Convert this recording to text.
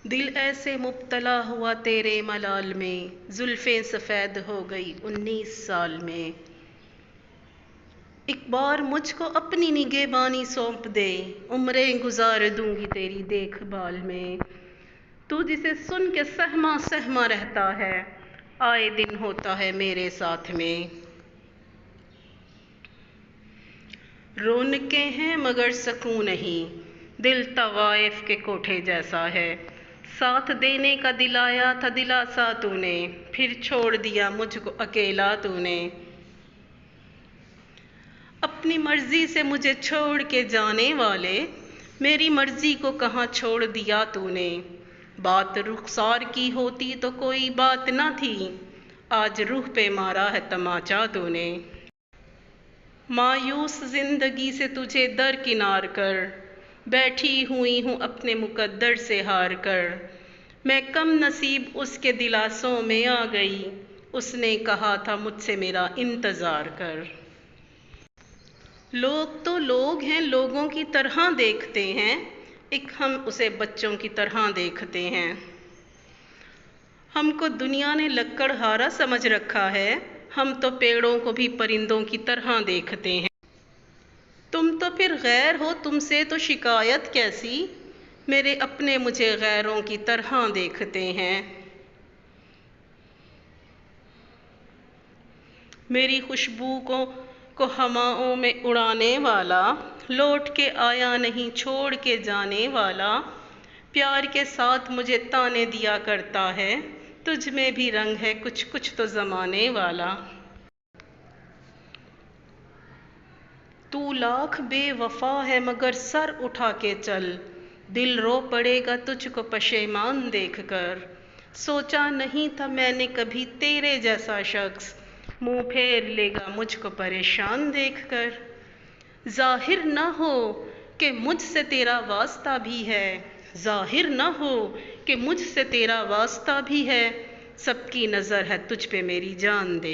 दिल ऐसे मुब्तला हुआ तेरे मलाल में, जुल्फ़ें सफ़ेद हो गई 19 साल में। एक बार मुझको अपनी निगहबानी सौंप दे, उम्रें गुजार दूंगी तेरी देखभाल में। तू जिसे सुन के सहमा सहमा रहता है, आए दिन होता है मेरे साथ में। रौनकें हैं मगर सकून नहीं, दिल तवाइफ के कोठे जैसा है। साथ देने का दिलाया था दिलासा तूने, फिर छोड़ दिया मुझको अकेला तूने। अपनी मर्जी से मुझे छोड़ के जाने वाले, मेरी मर्जी को कहाँ छोड़ दिया तूने। बात रुखसार की होती तो कोई बात ना थी, आज रूह पे मारा है तमाचा तूने। मायूस जिंदगी से तुझे दरकिनार कर, बैठी हुई हूँ अपने मुकद्दर से हार कर। मैं कम नसीब उसके दिलासों में आ गई, उसने कहा था मुझसे मेरा इंतज़ार कर। लोग तो लोग हैं, लोगों की तरह देखते हैं, एक हम उसे बच्चों की तरह देखते हैं। हमको दुनिया ने लक्कड़हारा समझ रखा है, हम तो पेड़ों को भी परिंदों की तरह देखते हैं। तुम तो फिर गैर हो, तुमसे तो शिकायत कैसी, मेरे अपने मुझे गैरों की तरह देखते हैं। मेरी खुशबू को हवाओं में उड़ाने वाला, लौट के आया नहीं छोड़ के जाने वाला। प्यार के साथ मुझे ताने दिया करता है, तुझ में भी रंग है कुछ कुछ तो ज़माने वाला। तू लाख बेवफा है मगर सर उठा के चल, दिल रो पड़ेगा तुझको पशेमान देखकर। सोचा नहीं था मैंने कभी तेरे जैसा शख्स, मुंह फेर लेगा मुझको परेशान देखकर। जाहिर न हो कि मुझसे तेरा वास्ता भी है, जाहिर न हो कि मुझसे तेरा वास्ता भी है। सबकी नज़र है तुझ पे मेरी जान दे।